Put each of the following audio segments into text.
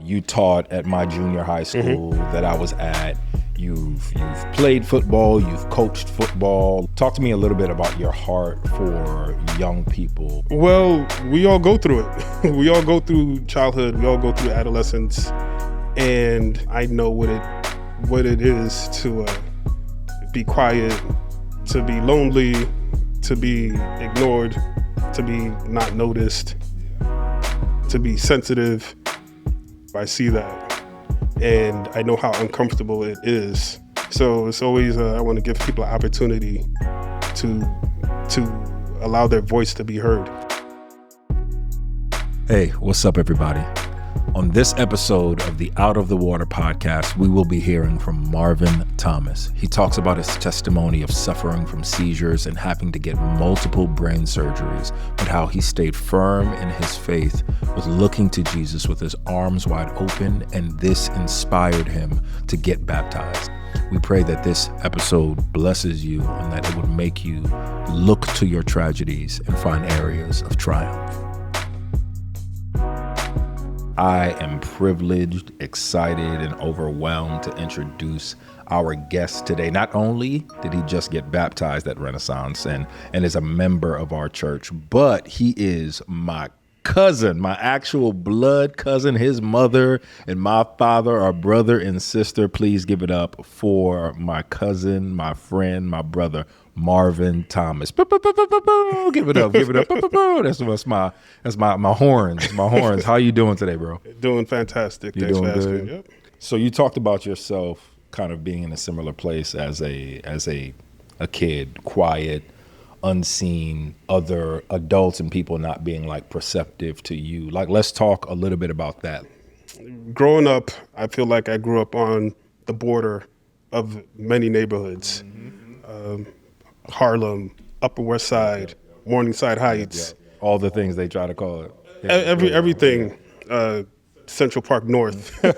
You taught at my junior high school that I was at. You've played football, you've coached football. Talk to me a little bit about your heart for young people. Well, we all go through it. We all go through childhood, we all go through adolescence, and I know what it is to be quiet, to be lonely, to be ignored, to be not noticed, to be sensitive. I see that, and I know how uncomfortable it is. So it's always I want to give people an opportunity to allow their voice to be heard. Hey, what's up, everybody? On this episode of the Out of the Water podcast, we will be hearing from Marvin Thomas. He talks about his testimony of suffering from seizures and having to get multiple brain surgeries, but how he stayed firm in his faith with looking to Jesus with his arms wide open, and this inspired him to get baptized. We pray that this episode blesses you and that it would make you look to your tragedies and find areas of triumph. I am privileged, excited, and overwhelmed to introduce our guest today. Not only did he just get baptized at Renaissance and is a member of our church, but he is my cousin, my actual blood cousin. His mother and my father are brother and sister. Please give it up for my cousin, my friend, my brother, Marvin Thomas. Give it up. That's my horns. My horns. How you doing today, bro? Doing fantastic. You Thanks doing for asking. good? Yep. So you talked about yourself kind of being in a similar place as a kid, quiet, unseen, other adults and people not being like perceptive to you. Like, let's talk a little bit about that. Growing up, I feel like I grew up on the border of many neighborhoods. Harlem, Upper West Side, Morningside Heights. All the things they try to call it. Yeah, Everything. Central Park North. You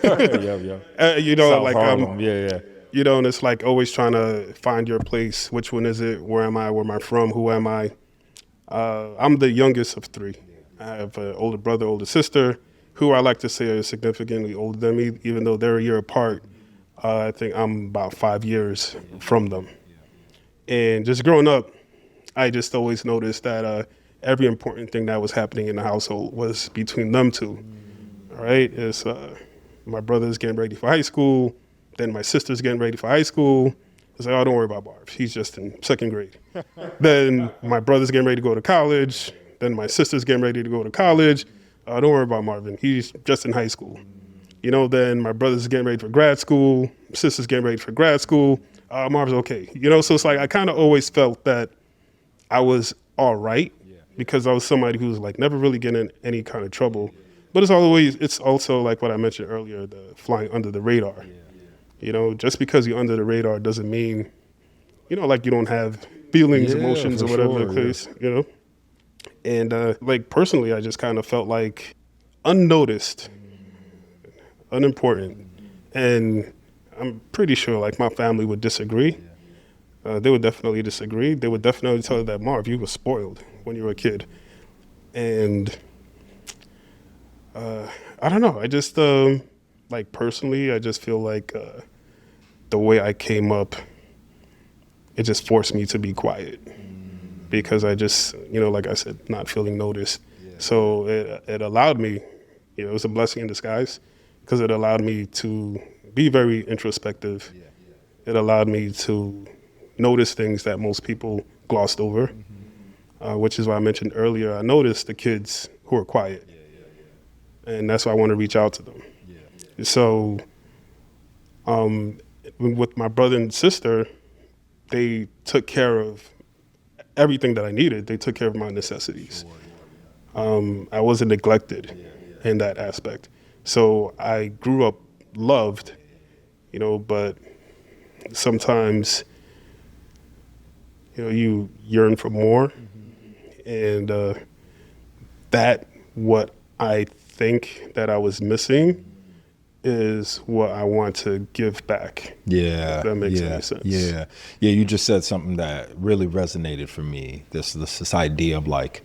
know, South like Harlem. Yeah. you know, and it's like always trying to find your place. Which one is it? Where am I? Where am I from? Who am I? I'm the youngest of three. I have an older brother, older sister, who I like to say are significantly older than me, even though they're a year apart. I think I'm about 5 years from them. And just growing up, I just always noticed that every important thing that was happening in the household was between them two. All right, it's my brother's getting ready for high school, then my sister's getting ready for high school. It's like, oh, don't worry about Marv. He's just in second grade. Then my brother's getting ready to go to college. Then my sister's getting ready to go to college. Don't worry about Marvin. He's just in high school. You know, then my brother's getting ready for grad school. Sister's getting ready for grad school. Marv's okay. You know, so it's like I kind of always felt that I was all right because I was somebody who was like never really getting in any kind of trouble. But it's also like what I mentioned earlier, the flying under the radar. You know, just because you're under the radar doesn't mean, you know, like you don't have feelings, emotions, or whatever the case, you know. And like personally, I just kind of felt like unnoticed, unimportant. And I'm pretty sure like my family would disagree. They would definitely disagree. They would definitely tell you that, Marv, you were spoiled when you were a kid. And I don't know. I just, like personally, I just feel like the way I came up, it just forced me to be quiet because I just, you know, like I said, not feeling noticed. So it allowed me, you know, it was a blessing in disguise because it allowed me to be very introspective. It allowed me to notice things that most people glossed over, which is why I mentioned earlier, I noticed the kids who are quiet. And that's why I want to reach out to them. So with my brother and sister, they took care of everything that I needed. They took care of my necessities. I wasn't neglected in that aspect. So I grew up loved, you know, but sometimes, you know, you yearn for more. And that what I think that I was missing is what I want to give back. Yeah. If that makes any sense. Yeah. You just said something that really resonated for me. This idea of like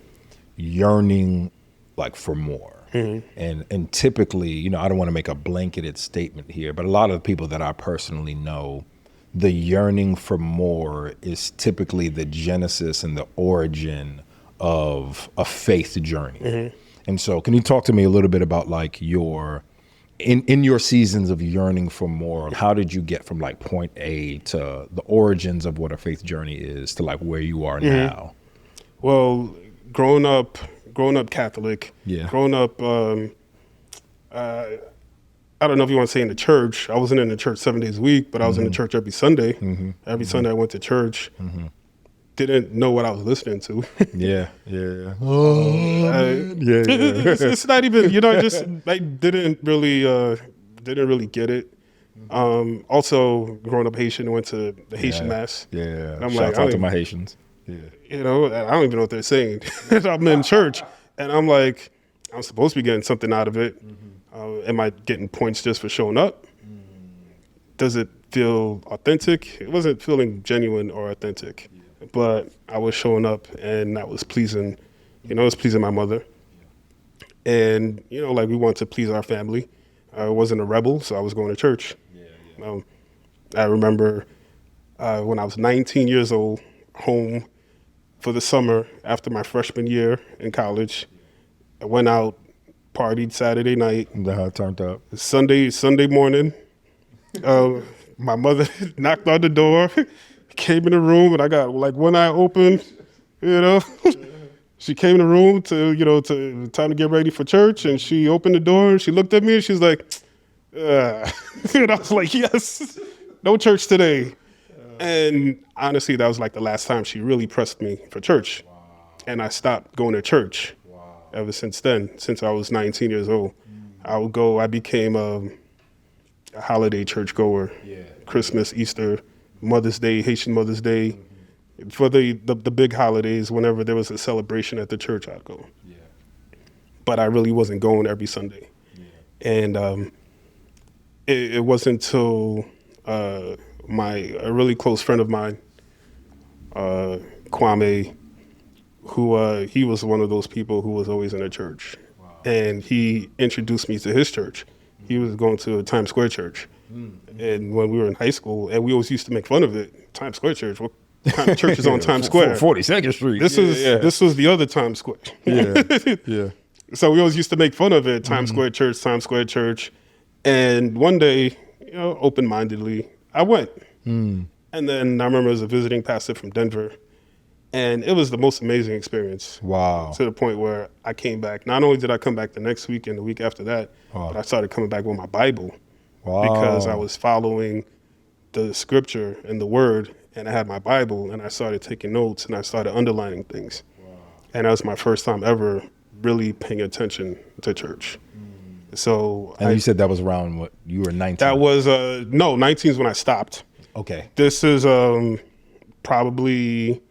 yearning like for more. And typically, you know, I don't want to make a blanketed statement here, but a lot of the people that I personally know, the yearning for more is typically the genesis and the origin of a faith journey. And so can you talk to me a little bit about like your in your seasons of yearning for more, how did you get from like point A to the origins of what a faith journey is to like where you are now? Well, growing up Catholic, growing up, I don't know if you want to say in the church. I wasn't in the church 7 days a week, but I was in the church every Sunday. Every Sunday I went to church. Didn't know what I was listening to. It's not even, you know, I just like didn't really get it. Also, growing up Haitian, went to the Haitian mass. And I'm Shout out to my Haitians. You know, I don't even know what they're saying. I'm in church, and I'm like, I'm supposed to be getting something out of it. Am I getting points just for showing up? Does it feel authentic? It wasn't feeling genuine or authentic, but I was showing up, and that was pleasing. You know, it was pleasing my mother, and you know, like we wanted to please our family. I wasn't a rebel, so I was going to church. I remember when I was 19 years old, home for the summer after my freshman year in college. I went out, partied Saturday night. Turned up. Sunday morning, my mother knocked on the door, came in the room, and I got like one eye open, you know. She came in the room to time to get ready for church, and she opened the door, and she looked at me, and she's like, and I was like, yes, no church today. And honestly, that was like the last time she really pressed me for church. And I stopped going to church ever since then, since I was 19 years old. I became a holiday church goer, Christmas, Easter, Mother's Day, Haitian Mother's Day. For the big holidays, whenever there was a celebration at the church, I'd go. But I really wasn't going every Sunday. And it wasn't until a really close friend of mine, Kwame, who he was one of those people who was always in a church. And he introduced me to his church. He was going to a Times Square church. And when we were in high school, and we always used to make fun of it, Times Square church, what kind of church is on Times Square? 42nd Street. This was the other Times Square. So we always used to make fun of it, Times Square church. And one day, you know, open-mindedly, I went. And then I remember as a visiting pastor from Denver, and it was the most amazing experience. Wow. To the point where I came back. Not only did I come back the next week and the week after that, but I started coming back with my Bible. Because I was following the scripture and the word, and I had my Bible, and I started taking notes, and I started underlining things. And that was my first time ever really paying attention to church. So you said that was around what, you were 19? That was, 19 is when I stopped. Okay. This is probably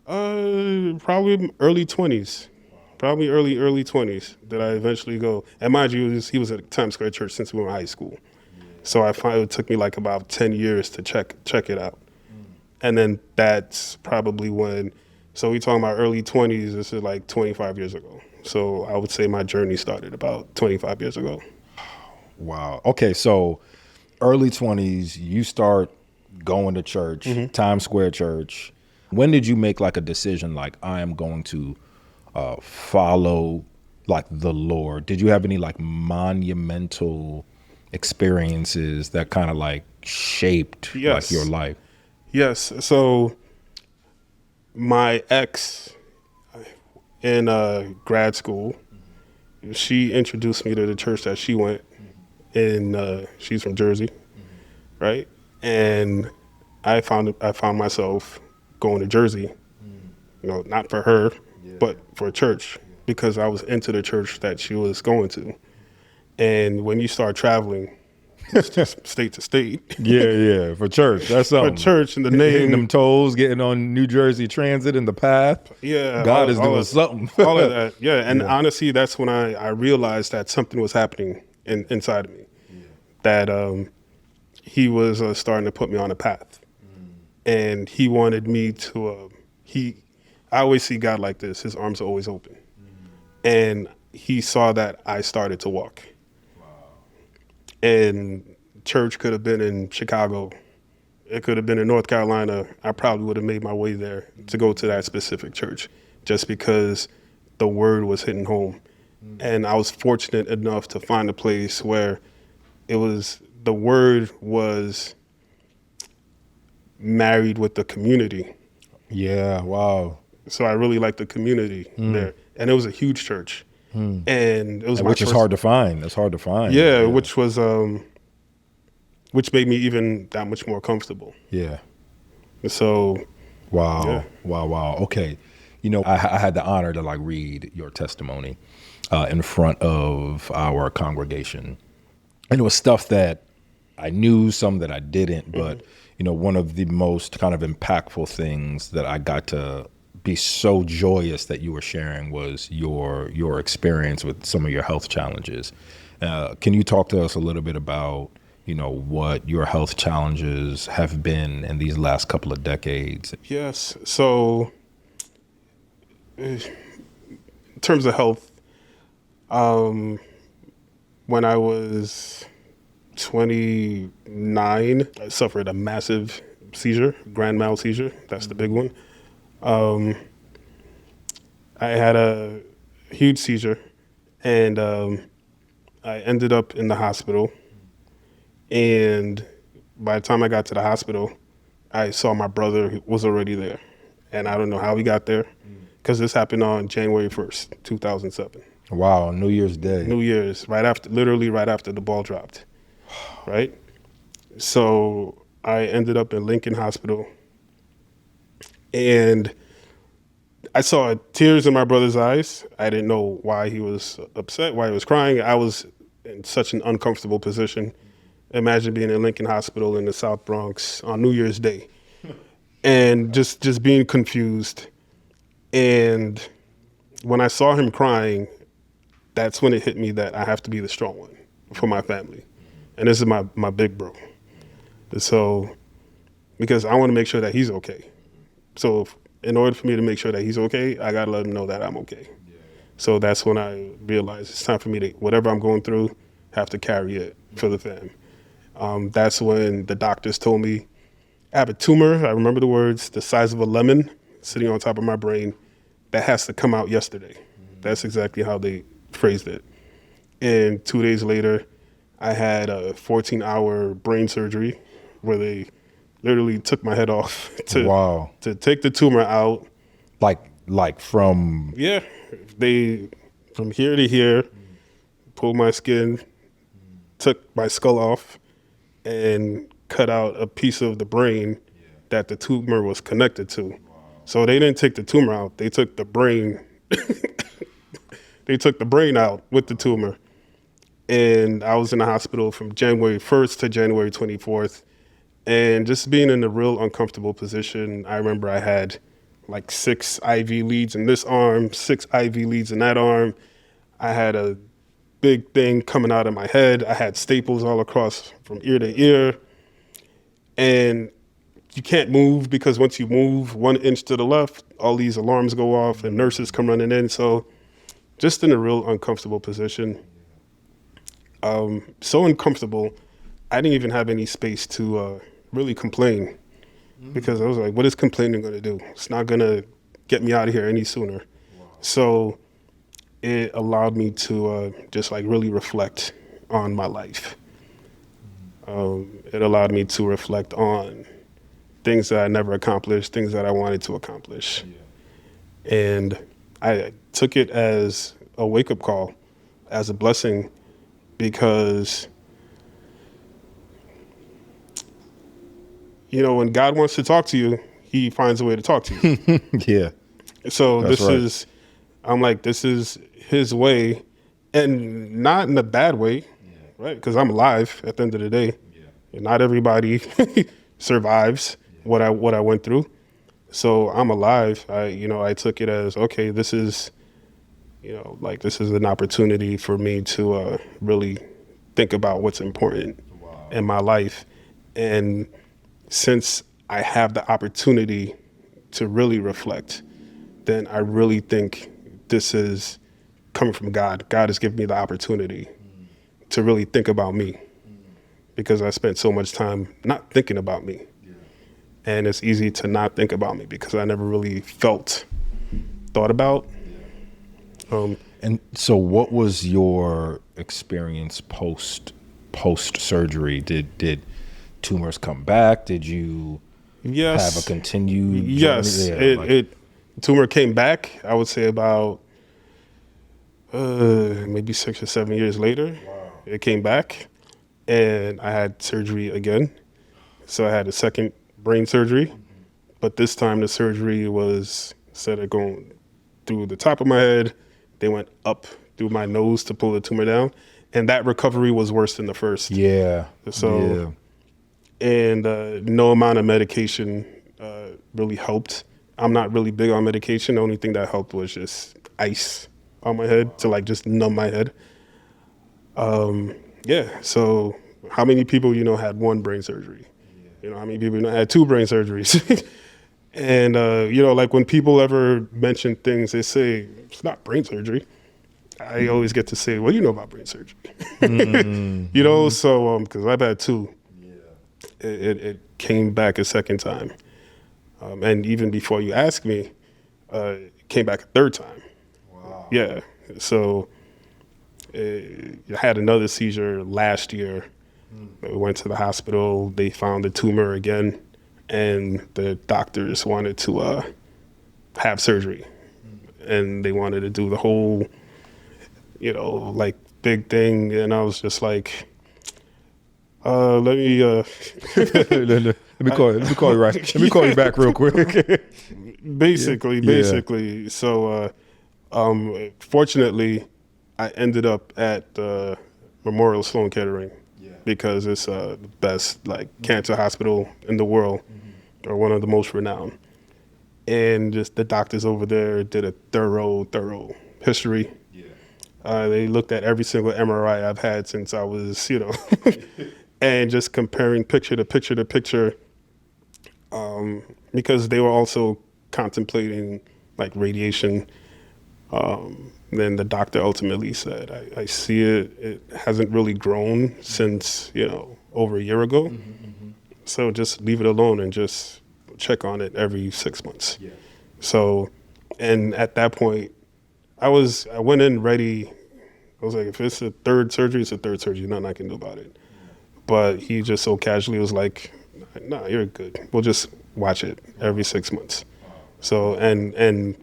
early 20s. Probably early 20s that I eventually go. And mind you, he was at Times Square Church since we were in high school. So I finally, it took me like about 10 years to check it out. And then that's probably when, so we talking about early 20s, this is like 25 years ago. So I would say my journey started about 25 years ago. Wow. Okay, so early 20s, you start going to church, Times Square Church. When did you make like a decision like, I am going to follow like the Lord? Did you have any like monumental experiences that kind of like shaped like your life? Yes. So my ex in grad school, she introduced me to the church that she went in. She's from Jersey, right? And I found myself going to Jersey, you know, not for her, but for a church, because I was into the church that she was going to. And when you start traveling, it's just state to state. For church. That's something. For church, and the name. Hitting them toes, getting on New Jersey Transit in the path. God is doing something. All of that. And honestly, that's when I realized that something was happening inside of me. That he was starting to put me on a path. And he wanted me to, I always see God like this. His arms are always open. And he saw that I started to walk. And church could have been in Chicago. It could have been in North Carolina. I probably would have made my way there to go to that specific church just because the word was hitting home. And I was fortunate enough to find a place where the word was married with the community. Yeah, wow. So I really liked the community there. And it was a huge church. And it was Which is hard to find. It's hard to find. Yeah, which was which made me even that much more comfortable. Yeah. So wow. Yeah. Wow. Okay. You know, I had the honor to like read your testimony in front of our congregation. And it was stuff that I knew, some that I didn't, but you know, one of the most kind of impactful things that I got to be so joyous that you were sharing was your experience with some of your health challenges. Can you talk to us a little bit about, you know, what your health challenges have been in these last couple of decades? Yes. So in terms of health, when I was 29, I suffered a massive seizure, grand mal seizure. That's the big one. I had a huge seizure, and I ended up in the hospital. And by the time I got to the hospital, I saw my brother who was already there. And I don't know how he got there, because this happened on January 1st, 2007. Wow, New Year's Day. New Year's, literally right after the ball dropped, right? So I ended up in Lincoln Hospital, and I saw tears in my brother's eyes. I didn't know why he was upset, why he was crying. I was in such an uncomfortable position. Imagine being in Lincoln Hospital in the South Bronx on New Year's Day and just being confused. And when I saw him crying, that's when it hit me that I have to be the strong one for my family. And this is my big bro. So, because I want to make sure that he's okay. So in order for me to make sure that he's okay, I got to let him know that I'm okay. Yeah. So that's when I realized it's time for me to, whatever I'm going through, have to carry it for the fam. That's when the doctors told me I have a tumor. I remember the words, the size of a lemon sitting on top of my brain that has to come out yesterday. That's exactly how they phrased it. And 2 days later, I had a 14-hour brain surgery where they literally took my head off to take the tumor out. Like from... Yeah. They, from here to here, pulled my skin, took my skull off, and cut out a piece of the brain that the tumor was connected to. Wow. So they didn't take the tumor out. They took the brain. They took the brain out with the tumor. And I was in the hospital from January 1st to January 24th. And just being in a real uncomfortable position. I remember I had like 6 IV leads in this arm, 6 IV leads in that arm. I had a big thing coming out of my head. I had staples all across from ear to ear. And you can't move, because once you move 1 inch to the left, all these alarms go off and nurses come running in. So just in a real uncomfortable position. So uncomfortable, I didn't even have any space to really complain, because I was like, what is complaining going to do? It's not going to get me out of here any sooner. Wow. So it allowed me to just like really reflect on my life. It allowed me to reflect on things that I never accomplished, things that I wanted to accomplish. Yeah. And I took it as a wake-up call, as a blessing, because, you know, when God wants to talk to you, he finds a way to talk to you. Yeah. So I'm like, this is his way, and not in a bad way, right? Because I'm alive at the end of the day. Yeah. And not everybody survives what I went through. So I'm alive. I took it as, okay, this is an opportunity for me to really think about what's important in my life. And since I have the opportunity to really reflect, then I really think this is coming from God. God has given me the opportunity to really think about me, because I spent so much time not thinking about me. And it's easy to not think about me because I never really thought about. And so what was your experience post surgery? Did tumors come back? Did you Yes. have a continued Yes. journey? Tumor came back, I would say about maybe 6 or 7 years later. Wow. It came back and I had surgery again. So I had a second brain surgery, but this time the surgery was, instead of going through the top of my head, they went up through my nose to pull the tumor down. And that recovery was worse than the first. Yeah. So, and no amount of medication really helped. I'm not really big on medication. The only thing that helped was just ice on my head to like just numb my head. So how many people, had one brain surgery? How many people had two brain surgeries? And, like when people ever mention things, they say, it's not brain surgery. I always get to say, well, you know about brain surgery. So because I've had two. It came back a second time. And even before you asked me, it came back a third time. Wow. Yeah. So I had another seizure last year. We went to the hospital. They found the tumor again, and the doctors wanted to have surgery. And they wanted to do the whole, like big thing. And I was just like, let me call you right. Let me call you back real quick. Basically. So, fortunately, I ended up at Memorial Sloan Kettering because it's the best cancer hospital in the world, or one of the most renowned. And just the doctors over there did a thorough history. They looked at every single MRI I've had since I was, and just comparing picture to picture, because they were also contemplating radiation. Then the doctor ultimately said, I see it hasn't really grown since, over a year ago. So just leave it alone and just check on it every 6 months. So, and at that point, I went in ready. I was like, if it's a third surgery, it's a third surgery. Nothing I can do about it. But he just so casually was like, nah, you're good. We'll just watch it every 6 months. So, and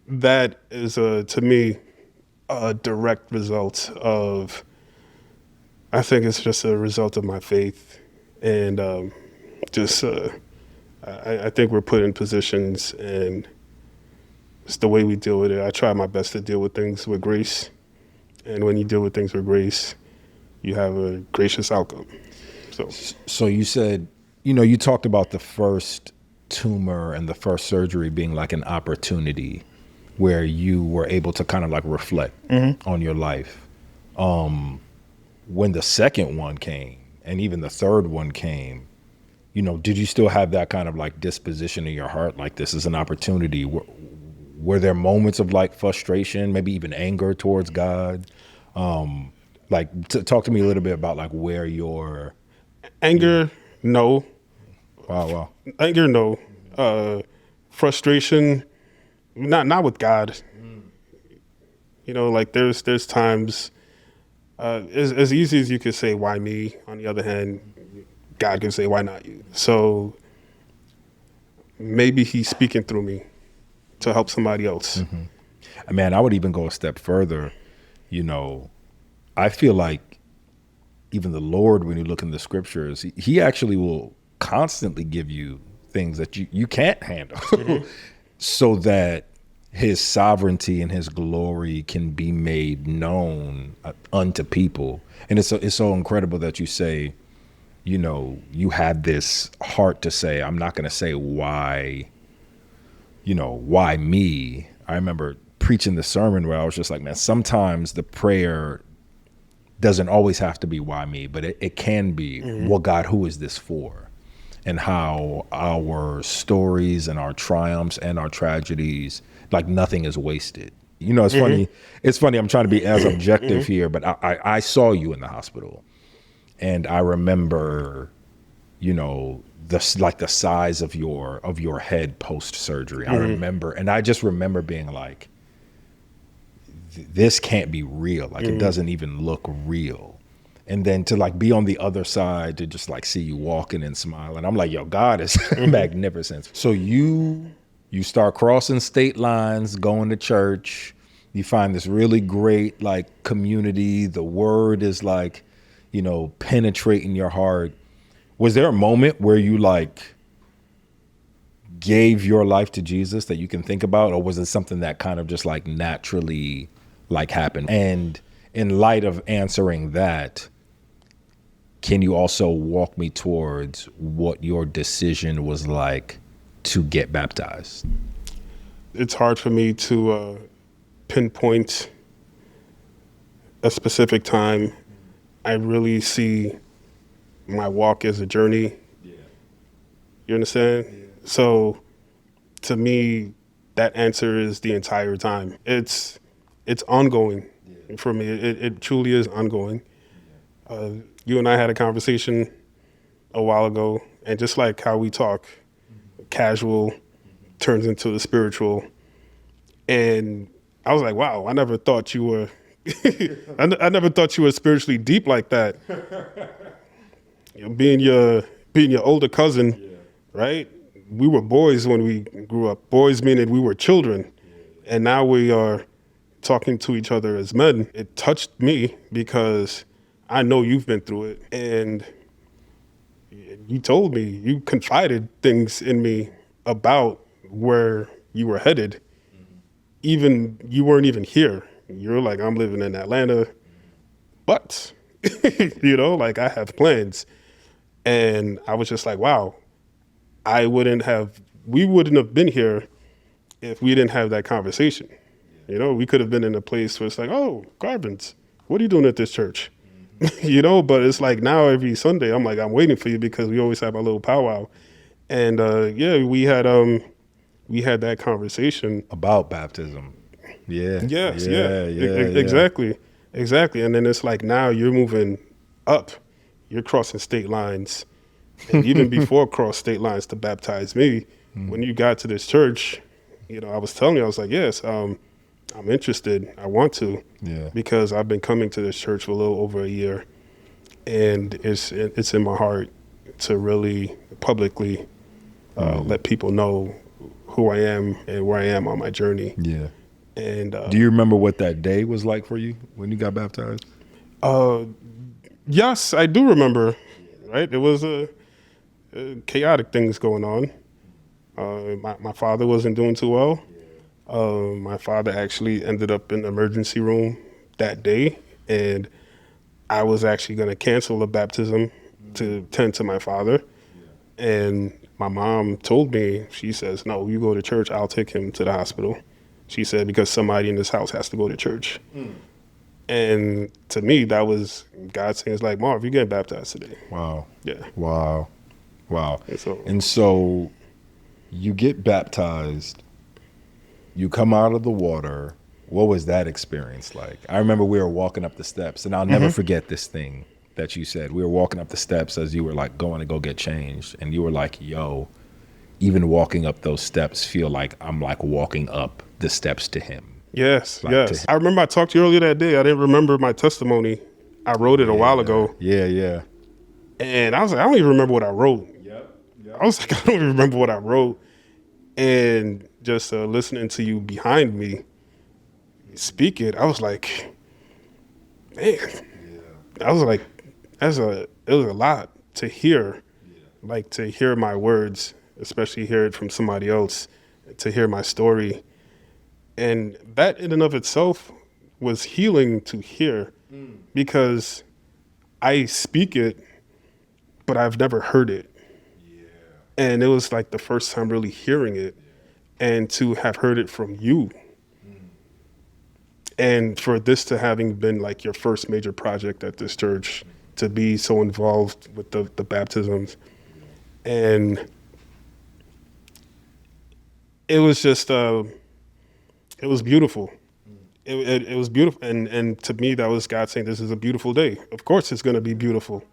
that is, to me, a direct result of, I think it's just a result of my faith. And I think we're put in positions, and it's the way we deal with it. I try my best to deal with things with grace. And when you deal with things with grace, you have a gracious outcome. So you said, you talked about the first tumor and the first surgery being like an opportunity where you were able to kind of reflect on your life. When the second one came and even the third one came, did you still have that kind of disposition in your heart? Like, this is an opportunity. Were there moments of frustration, maybe even anger towards God? Talk to me a little bit about where your anger. No. Wow. Anger. No. Frustration. Not with God. There's times, as easy as you could say, why me? On the other hand, God can say, why not you? So maybe he's speaking through me to help somebody else. Man, I would even go a step further. I feel like even the Lord, when you look in the scriptures, he actually will constantly give you things that you can't handle so that his sovereignty and his glory can be made known unto people. And it's so incredible that you say, you had this heart to say, I'm not going to say why, why me? I remember preaching the sermon where I was just like, man, sometimes the prayer doesn't always have to be why me, but it can be, well, God, who is this for? And how our stories and our triumphs and our tragedies, nothing is wasted. You know, it's funny. It's funny. I'm trying to be as objective here, but I saw you in the hospital, and I remember, you know, the size of your head post surgery. I remember, and I just remember being like, this can't be real. Like it doesn't even look real. And then to like be on the other side, to just like see you walking and smiling, I'm like, yo, God is magnificent. So you start crossing state lines, going to church. You find this really great like community. The word is like, you know, penetrating your heart. Was there a moment where you like gave your life to Jesus that you can think about, or was it something that kind of just like naturally like happened? And in light of answering that, can you also walk me towards what your decision was like to get baptized? It's hard for me to pinpoint a specific time. I really see my walk as a journey. Yeah. You understand? Yeah. So to me, that answer is the entire time. It's ongoing for me. It truly is ongoing. You and I had a conversation a while ago, and just like how we talk, casual turns into the spiritual. And I was like, wow, I never thought you were, I never thought you were spiritually deep like that. You know, being your older cousin, right? We were boys when we grew up. Boys meaning we were children. And now we are talking to each other as men. It touched me because I know you've been through it. And you told me, you confided things in me about where you were headed. Even you weren't even here. You're like, I'm living in Atlanta, but you know, like I have plans. And I was just like, wow, we wouldn't have been here if we didn't have that conversation. You know, we could have been in a place where it's like, oh, Carvens, what are you doing at this church? You know, but it's like now every Sunday, I'm like, I'm waiting for you because we always have our little powwow. And we had that conversation About baptism. Yeah. Yes, Yeah. exactly. And then it's like now you're moving up, you're crossing state lines, and even before cross state lines to baptize me, when you got to this church, you know, I was telling you, I was like, yes, I'm interested, I want to, because I've been coming to this church for a little over a year, and it's in my heart to really publicly let people know who I am and where I am on my journey. Yeah. And do you remember what that day was like for you when you got baptized? Yes, I do remember. Right, it was chaotic things going on. My father wasn't doing too well. My father actually ended up in the emergency room that day, and I was actually going to cancel the baptism to tend to my father. And my mom told me, she says, no, you go to church, I'll take him to the hospital. She said, because somebody in this house has to go to church. And to me, that was God saying, it's like, Marv, you're getting baptized today. Wow. Yeah. Wow. And And so you get baptized, you come out of the water. What was that experience like? I remember we were walking up the steps, and I'll never forget this thing that you said. We were walking up the steps as you were like going to go get changed, and you were like, yo, even walking up those steps feel like I'm like walking up the steps to him. Yes, Like yes. I remember I talked to you earlier that day. I didn't remember my testimony. I wrote it a while ago. Yeah. And I was like, I don't even remember what I wrote. Yep. I was like, I don't even remember what I wrote. And just listening to you behind me speak it, I was like, man. I was like, it was a lot to hear. Like to hear my words, especially hear it from somebody else, to hear my story. And that in and of itself was healing to hear, because I speak it, but I've never heard it. And it was like the first time really hearing it, and to have heard it from you. And for this to having been like your first major project at this church, to be so involved with the baptisms. And it was just, it was beautiful. it was beautiful, and to me that was God saying, "This is a beautiful day. Of course, it's going to be beautiful.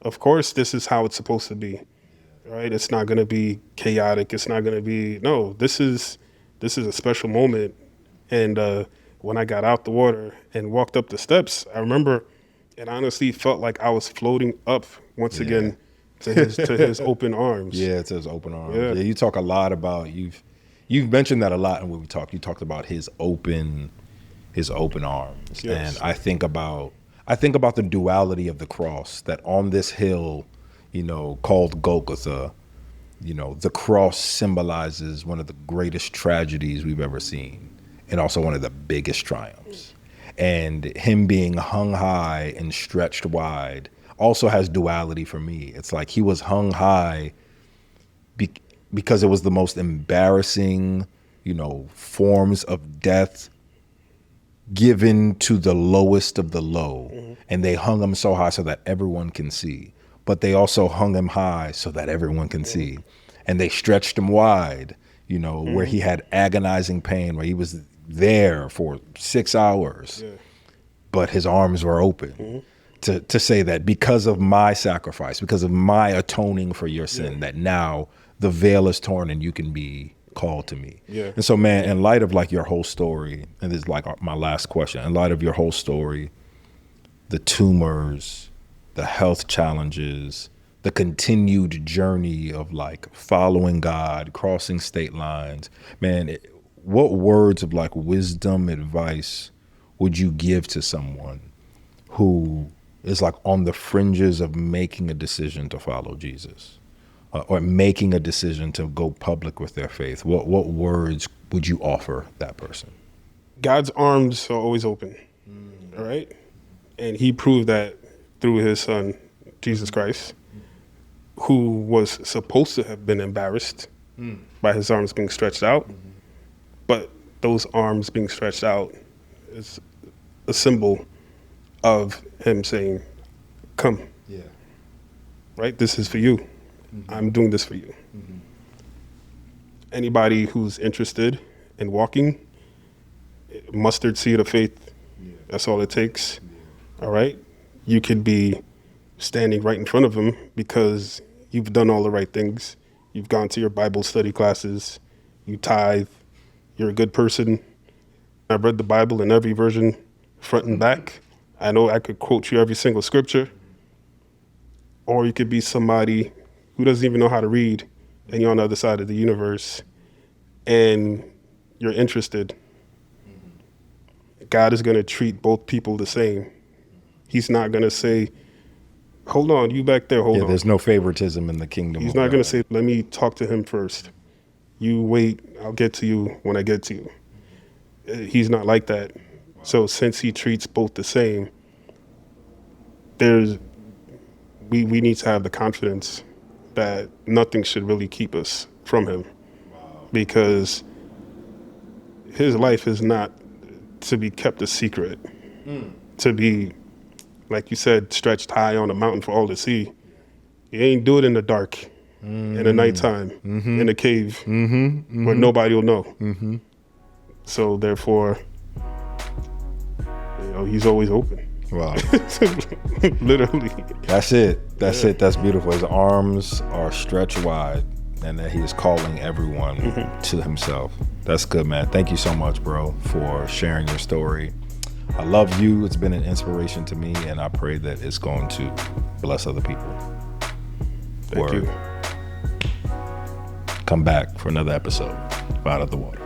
Of course, this is how it's supposed to be, right? It's not going to be chaotic. It's not going to be no. This is a special moment." And when I got out the water and walked up the steps, I remember it honestly felt like I was floating up once again to his open arms. Yeah, to his open arms. Yeah. Yeah, you talk a lot about you've mentioned that a lot when we talked. You talked about his open arms, Yes. and I think about the duality of the cross, that on this hill, called Golgotha, the cross symbolizes one of the greatest tragedies we've ever seen, and also one of the biggest triumphs. And him being hung high and stretched wide also has duality for me. It's like he was hung high because it was the most embarrassing, forms of death given to the lowest of the low. Mm-hmm. And they hung him so high so that everyone can see. But they also hung him high so that everyone can see. And they stretched him wide, where he had agonizing pain, where he was there for 6 hours, but his arms were open to say that because of my sacrifice, because of my atoning for your sin, that now the veil is torn and you can be called to me. Yeah. And so, man, in light of like your whole story, and this is like my last question, in light of your whole story, the tumors, the health challenges, the continued journey of like following God, crossing state lines, man, what words of like wisdom, advice would you give to someone who is like on the fringes of making a decision to follow Jesus, or making a decision to go public with their faith? What words would you offer that person? God's arms are always open, all right? And he proved that through his son, Jesus Christ, who was supposed to have been embarrassed by his arms being stretched out. But those arms being stretched out is a symbol of him saying, come. Yeah. Right? This is for you. Mm-hmm. I'm doing this for you. Mm-hmm. Anybody who's interested in walking, mustard seed of faith, that's all it takes. Yeah. All right? You could be standing right in front of him because you've done all the right things. You've gone to your Bible study classes. You tithe. You're a good person. I've read the Bible in every version, front and back. I know I could quote you every single scripture. Or you could be somebody who doesn't even know how to read, and you're on the other side of the universe, and you're interested. God is going to treat both people the same. He's not going to say, hold on, you back there, hold on. There's no favoritism in the kingdom. He's not going to say, let me talk to him first. You wait, I'll get to you when I get to you. He's not like that. So since he treats both the same, we need to have the confidence that nothing should really keep us from him. Because his life is not to be kept a secret, to be, like you said, stretched high on a mountain for all to see. You ain't do it in the dark, in the nighttime, in a cave, where nobody will know. So therefore, he's always open. Wow. Literally. That's it. That's it. That's beautiful. His arms are stretched wide, and that he is calling everyone to himself. That's good, man. Thank you so much, bro, for sharing your story. I love you. It's been an inspiration to me, and I pray that it's going to bless other people. Thank you. Come back for another episode of Out of the Water.